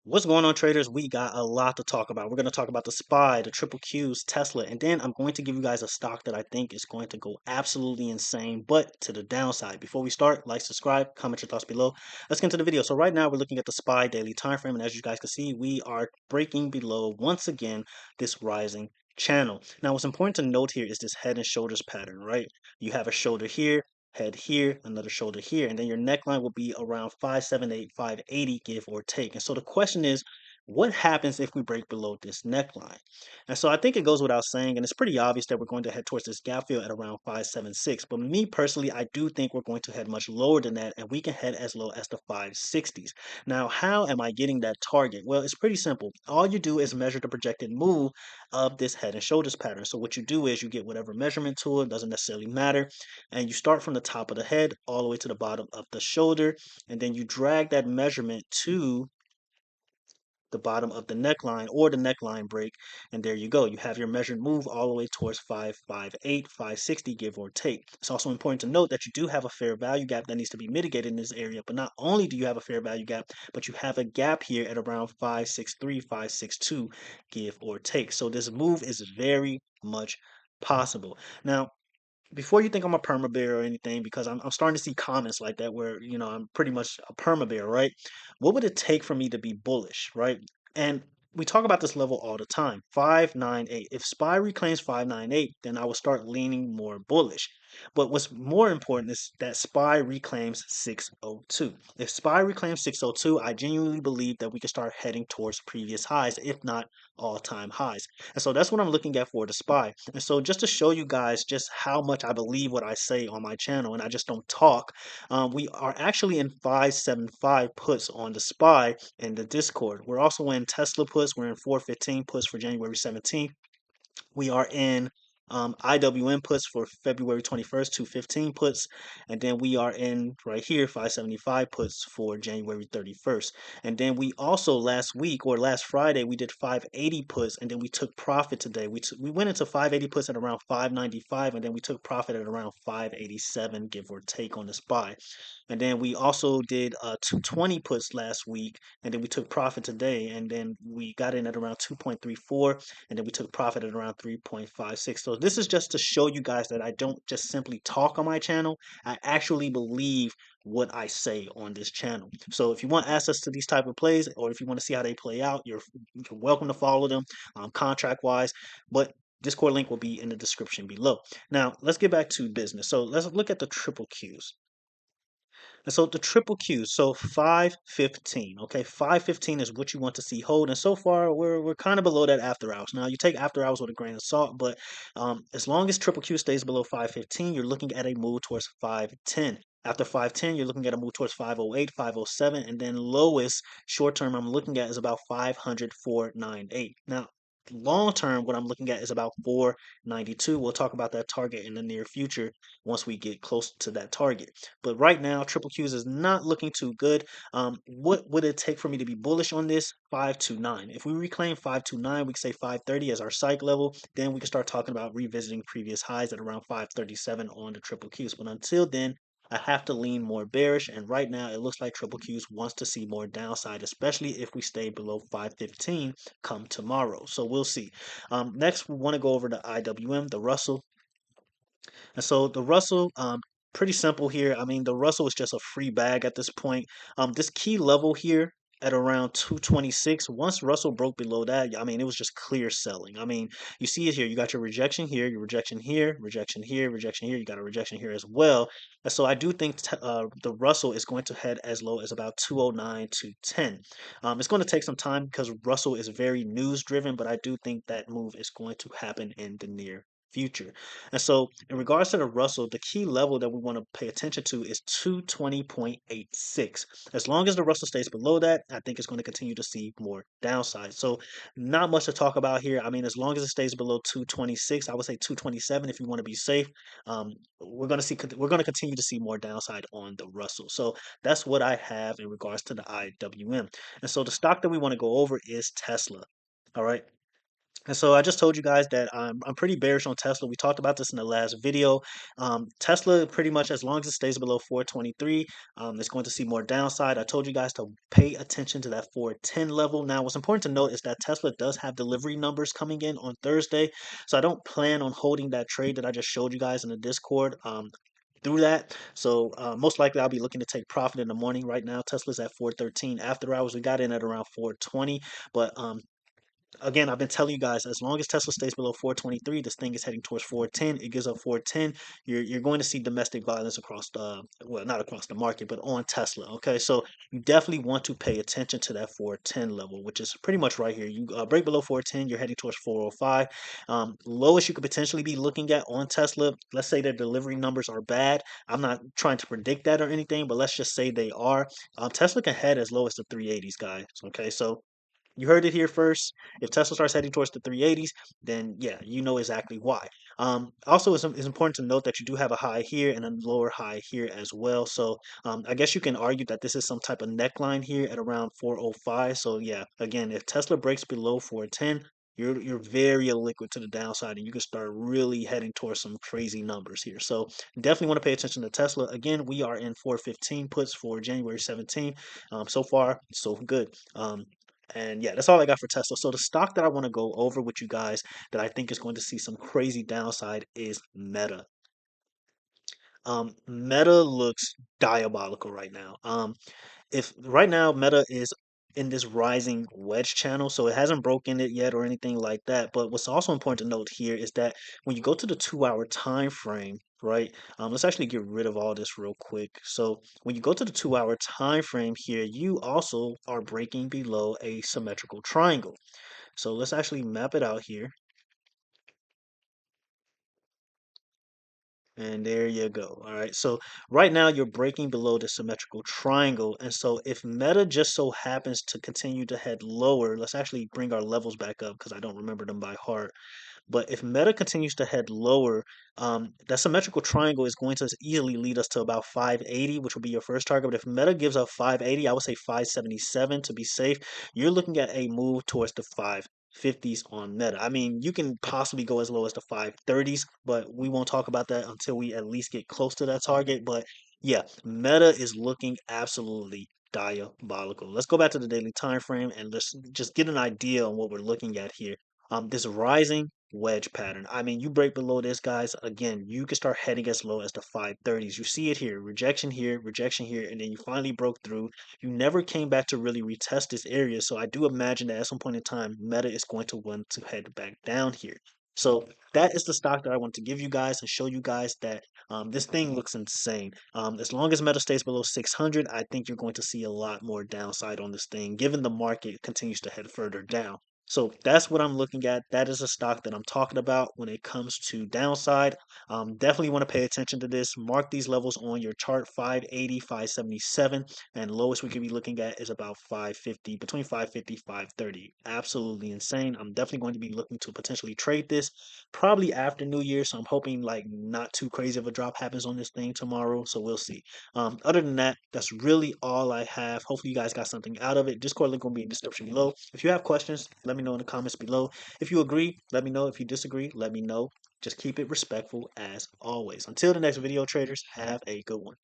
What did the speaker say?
What's going on, traders? We got a lot to talk about. We're going to talk about the SPY, the triple Qs, Tesla, and then I'm going to give you guys a stock that I think is going to go absolutely insane, but to the downside. Before we start, like, subscribe, comment your thoughts below. Let's get into the video. So right now we're looking at the SPY daily time frame, and as you guys can see, we are breaking below once again this rising channel. Now, what's important to note here is this head and shoulders pattern, right? You have a shoulder here, head here, another shoulder here, and then your neckline will be around 578, 580, give or take. And so the question is, what happens if we break below this neckline? And so I think it goes without saying, and it's pretty obvious that we're going to head towards this gap fill at around 576. But me personally, I do think we're going to head much lower than that, and we can head as low as the 560s. Now, how am I getting that target? Well, it's pretty simple. All you do is measure the projected move of this head and shoulders pattern. So what you do is you get whatever measurement tool, it doesn't necessarily matter, and you start from the top of the head all the way to the bottom of the shoulder, and then you drag that measurement to the bottom of the neckline or the neckline break, and there you go. You have your measured move all the way towards 558, 560, give or take. It's also important to note that you do have a fair value gap that needs to be mitigated in this area, but not only do you have a fair value gap, but you have a gap here at around 563, 562, give or take. So this move is very much possible. Now, before you think I'm a perma bear or anything, because I'm starting to see comments like that where, I'm pretty much a perma bear, right? What would it take for me to be bullish, right? And we talk about this level all the time, 598. If SPY reclaims 598, then I will start leaning more bullish. But what's more important is that SPY reclaims 602. If SPY reclaims 602, I genuinely believe that we can start heading towards previous highs, if not all-time highs. And so that's what I'm looking at for the SPY. And so just to show you guys just how much I believe what I say on my channel and I just don't talk, we are actually in 575 puts on the SPY in the Discord. We're also in Tesla puts. We're in 415 puts for January 17th. We are in IWM puts for February 21st, 215 puts, and then we are in right here 575 puts for January 31st. And then we also last week or last Friday we did 580 puts, and then we took profit today. We went into 580 puts at around 595, and then we took profit at around 587, give or take on the SPY. And then we also did 220 puts last week, and then we took profit today, and then we got in at around 2.34, and then we took profit at around 3.56. So this is just to show you guys that I don't just simply talk on my channel. I actually believe what I say on this channel. So if you want access to these type of plays, or if you want to see how they play out, you're welcome to follow them contract wise. But Discord link will be in the description below. Now let's get back to business. So let's look at the triple Qs. And so the triple Q, so 515, okay, 515 is what you want to see hold. And so far, we're kind of below that after hours. Now, you take after hours with a grain of salt, but as long as triple Q stays below 515, you're looking at a move towards 510. After 510, you're looking at a move towards 508, 507, and then lowest short term I'm looking at is about 500,498. Now, long term, what I'm looking at is about 492. We'll talk about that target in the near future once we get close to that target. But right now, triple Qs is not looking too good. What would it take for me to be bullish on this? 529. If we reclaim 529, we can say 530 as our psych level. Then we can start talking about revisiting previous highs at around 537 on the triple Qs. But until then, I have to lean more bearish, and right now it looks like triple Qs wants to see more downside, especially if we stay below 515 come tomorrow. So we'll see. Next, we want to go over the IWM, the Russell. And so the Russell, pretty simple here. I mean, the Russell is just a free bag at this point. This key level here at around 226, once Russell broke below that, I mean, it was just clear selling. I mean, you see it here. You got your rejection here, your rejection here, rejection here, rejection here. You got a rejection here as well. And so I do think the Russell is going to head as low as about 209 to 10. It's going to take some time because Russell is very news driven, but I do think that move is going to happen in the near future. And so, in regards to the Russell, the key level that we want to pay attention to is 220.86. As long as the Russell stays below that, I think it's going to continue to see more downside. So, not much to talk about here. I mean, as long as it stays below 226, I would say 227 if you want to be safe. We're going to continue to see more downside on the Russell. So that's what I have in regards to the IWM. And so the stock that we want to go over is Tesla. All right. And so I just told you guys that I'm pretty bearish on Tesla. We talked about this in the last video. Tesla pretty much as long as it stays below 423, it's going to see more downside. I told you guys to pay attention to that 410 level. Now, what's important to note is that Tesla does have delivery numbers coming in on Thursday, so I don't plan on holding that trade that I just showed you guys in the Discord. Through that. So most likely I'll be looking to take profit in the morning. Right now, Tesla's at 413. After hours, we got in at around 420, but again, I've been telling you guys, as long as Tesla stays below 423, this thing is heading towards 410. It gives up 410. You're going to see domestic violence across the, well, not across the market, but on Tesla. Okay, so you definitely want to pay attention to that 410 level, which is pretty much right here. You break below 410, you're heading towards 405. Lowest you could potentially be looking at on Tesla. Let's say their delivery numbers are bad. I'm not trying to predict that or anything, but let's just say they are. Tesla can head as low as the 380s, guys. Okay, so you heard it here first. If Tesla starts heading towards the 380s, then yeah, you know exactly why. Also, it's important to note that you do have a high here and a lower high here as well. So I guess you can argue that this is some type of neckline here at around 405. So yeah, again, if Tesla breaks below 410, you're very illiquid to the downside, and you can start really heading towards some crazy numbers here. So definitely want to pay attention to Tesla. Again, we are in 415 puts for January 17th. So far, so good. And yeah, that's all I got for Tesla. So the stock that I want to go over with you guys that I think is going to see some crazy downside is Meta. Meta looks diabolical right now. If right now Meta is in this rising wedge channel, so it hasn't broken it yet or anything like that. But what's also important to note here is that when you go to the 2 hour time frame, right? Let's actually get rid of all this real quick. So when you go to the 2 hour time frame here, you also are breaking below a symmetrical triangle. So let's actually map it out here. And there you go. All right. So right now you're breaking below the symmetrical triangle. And so if Meta just so happens to continue to head lower, let's actually bring our levels back up because I don't remember them by heart. But if Meta continues to head lower, that symmetrical triangle is going to easily lead us to about 580, which will be your first target. But if Meta gives up 580, I would say 577 to be safe. You're looking at a move towards the 550s on Meta. I mean, you can possibly go as low as the 530s, but we won't talk about that until we at least get close to that target. But yeah, Meta is looking absolutely diabolical. Let's go back to the daily time frame and let's just get an idea on what we're looking at here. This rising wedge pattern. I mean, you break below this, guys, again, you can start heading as low as the 530s. You see it here, rejection here, and then you finally broke through. You never came back to really retest this area. So I do imagine that at some point in time, Meta is going to want to head back down here. So that is the stock that I want to give you guys and show you guys that this thing looks insane. As long as Meta stays below 600, I think you're going to see a lot more downside on this thing, given the market continues to head further down. So that's what I'm looking at. That is a stock that I'm talking about when it comes to downside. Definitely want to pay attention to this. Mark these levels on your chart: 580, 577, and lowest we could be looking at is about 550, between 550, 530. Absolutely insane. I'm definitely going to be looking to potentially trade this probably after New Year. So I'm hoping like not too crazy of a drop happens on this thing tomorrow. So we'll see. Other than that, that's really all I have. Hopefully, you guys got something out of it. Discord link will be in the description below. If you have questions, let me know in the comments below. If you agree, let me know. If you disagree, let me know. Just keep it respectful as always. Until the next video, traders, have a good one.